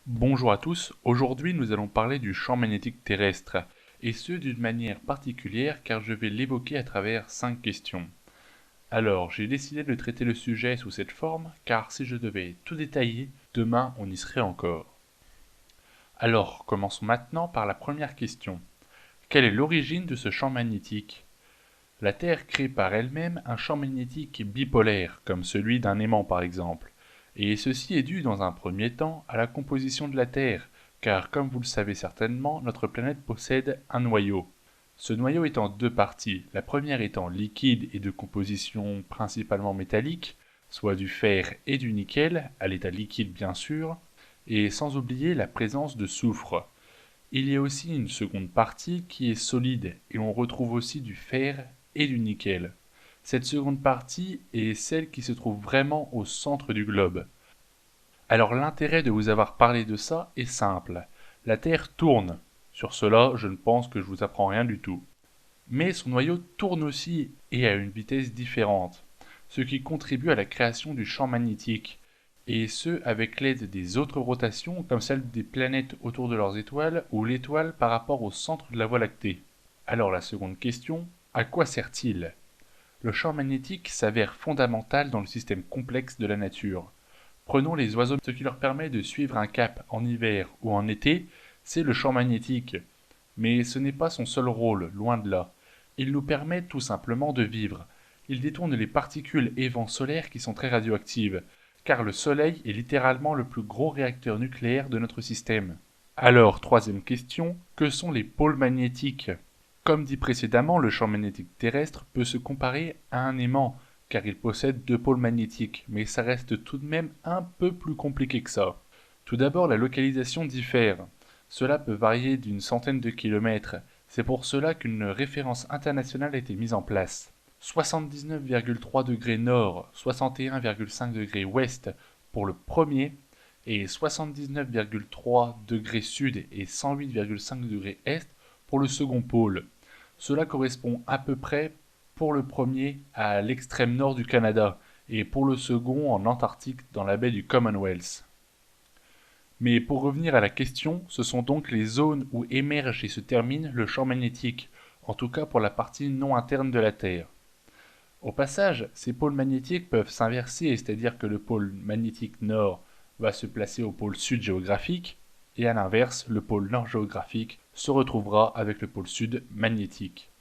Bonjour à tous, aujourd'hui nous allons parler du champ magnétique terrestre, et ce d'une manière particulière car je vais l'évoquer à travers 5 questions. Alors j'ai décidé de traiter le sujet sous cette forme car si je devais tout détailler, demain on y serait encore. Alors commençons maintenant par la première question. Quelle est l'origine de ce champ magnétique? La Terre crée par elle-même un champ magnétique bipolaire, comme celui d'un aimant par exemple. Et ceci est dû dans un premier temps à la composition de la Terre, car comme vous le savez certainement, notre planète possède un noyau. Ce noyau est en deux parties, la première étant liquide et de composition principalement métallique, soit du fer et du nickel, à l'état liquide bien sûr, et sans oublier la présence de soufre. Il y a aussi une seconde partie qui est solide et on retrouve aussi du fer et du nickel. Cette seconde partie est celle qui se trouve vraiment au centre du globe. Alors l'intérêt de vous avoir parlé de ça est simple. La Terre tourne. Sur cela, je ne pense que je vous apprends rien du tout. Mais son noyau tourne aussi et à une vitesse différente, ce qui contribue à la création du champ magnétique, et ce avec l'aide des autres rotations comme celle des planètes autour de leurs étoiles ou l'étoile par rapport au centre de la Voie lactée. Alors la seconde question, à quoi sert-il? Le champ magnétique s'avère fondamental dans le système complexe de la nature. Prenons les oiseaux, ce qui leur permet de suivre un cap en hiver ou en été, c'est le champ magnétique. Mais ce n'est pas son seul rôle, loin de là. Il nous permet tout simplement de vivre. Il détourne les particules et vents solaires qui sont très radioactives, car le Soleil est littéralement le plus gros réacteur nucléaire de notre système. Alors, troisième question, que sont les pôles magnétiques? Comme dit précédemment, le champ magnétique terrestre peut se comparer à un aimant, car il possède deux pôles magnétiques, mais ça reste tout de même un peu plus compliqué que ça. Tout d'abord, la localisation diffère. Cela peut varier d'une centaine de kilomètres. C'est pour cela qu'une référence internationale a été mise en place. 79,3 degrés nord, 61,5 degrés ouest pour le premier, et 79,3 degrés sud et 108,5 degrés est pour le second pôle. Cela correspond à peu près pour le premier à l'extrême nord du Canada et pour le second en Antarctique dans la baie du Commonwealth. Mais pour revenir à la question, ce sont donc les zones où émerge et se termine le champ magnétique, en tout cas pour la partie non interne de la Terre. Au passage, ces pôles magnétiques peuvent s'inverser, c'est-à-dire que le pôle magnétique nord va se placer au pôle sud géographique, et à l'inverse, le pôle nord géographique se retrouvera avec le pôle sud magnétique.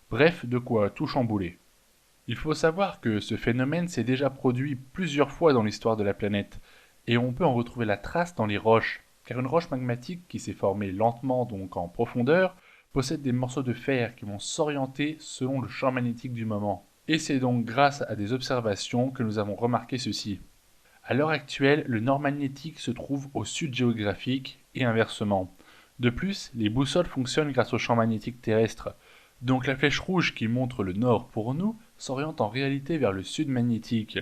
Bref, de quoi tout chambouler. Il faut savoir que ce phénomène s'est déjà produit plusieurs fois dans l'histoire de la planète, et on peut en retrouver la trace dans les roches, car une roche magmatique qui s'est formée lentement, donc en profondeur, possède des morceaux de fer qui vont s'orienter selon le champ magnétique du moment. Et c'est donc grâce à des observations que nous avons remarqué ceci. À l'heure actuelle, le nord magnétique se trouve au sud géographique et inversement. De plus, les boussoles fonctionnent grâce au champ magnétique terrestre. Donc la flèche rouge qui montre le nord pour nous s'oriente en réalité vers le sud magnétique.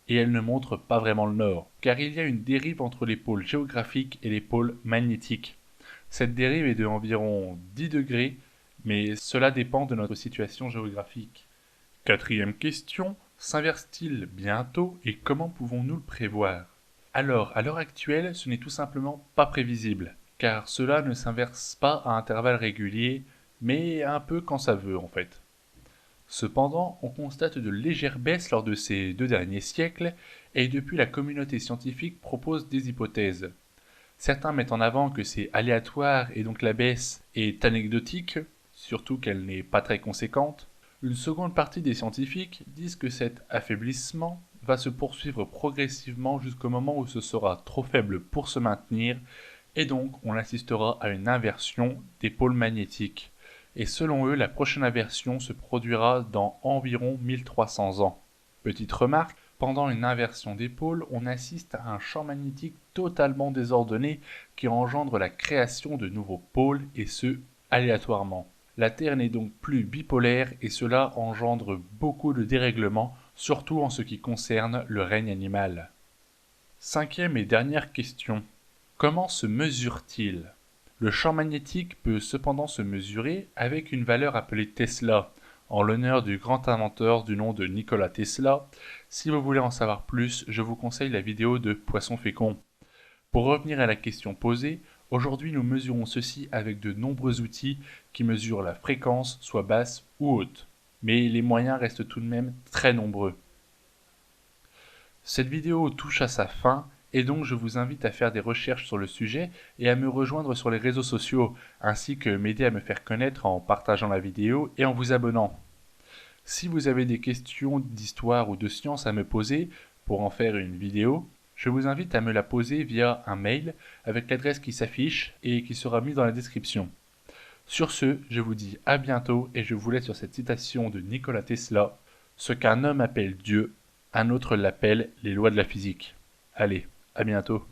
Et elle ne montre pas vraiment le nord, car il y a une dérive entre les pôles géographiques et les pôles magnétiques. Cette dérive est de environ 10 degrés, mais cela dépend de notre situation géographique. Quatrième question, s'inverse-t-il bientôt et comment pouvons-nous le prévoir? Alors, à l'heure actuelle, ce n'est tout simplement pas prévisible, car cela ne s'inverse pas à intervalles réguliers, mais un peu quand ça veut en fait. Cependant, on constate de légères baisses lors de ces 2 derniers siècles, et depuis la communauté scientifique propose des hypothèses. Certains mettent en avant que c'est aléatoire et donc la baisse est anecdotique, surtout qu'elle n'est pas très conséquente. Une seconde partie des scientifiques disent que cet affaiblissement va se poursuivre progressivement jusqu'au moment où ce sera trop faible pour se maintenir, et donc on assistera à une inversion des pôles magnétiques. Et selon eux, la prochaine inversion se produira dans environ 1300 ans. Petite remarque, pendant une inversion des pôles, on assiste à un champ magnétique totalement désordonné qui engendre la création de nouveaux pôles, et ce, aléatoirement. La Terre n'est donc plus bipolaire et cela engendre beaucoup de dérèglements, surtout en ce qui concerne le règne animal. Cinquième et dernière question. Comment se mesure-t-il? Le champ magnétique peut cependant se mesurer avec une valeur appelée Tesla, en l'honneur du grand inventeur du nom de Nikola Tesla. Si vous voulez en savoir plus, je vous conseille la vidéo de Poisson fécond. Pour revenir à la question posée, aujourd'hui nous mesurons ceci avec de nombreux outils qui mesurent la fréquence, soit basse ou haute. Mais les moyens restent tout de même très nombreux. Cette vidéo touche à sa fin et donc je vous invite à faire des recherches sur le sujet et à me rejoindre sur les réseaux sociaux, ainsi que m'aider à me faire connaître en partageant la vidéo et en vous abonnant. Si vous avez des questions d'histoire ou de science à me poser pour en faire une vidéo, je vous invite à me la poser via un mail avec l'adresse qui s'affiche et qui sera mise dans la description. Sur ce, je vous dis à bientôt et je vous laisse sur cette citation de Nikola Tesla. Ce qu'un homme appelle Dieu, un autre l'appelle les lois de la physique. Allez, à bientôt.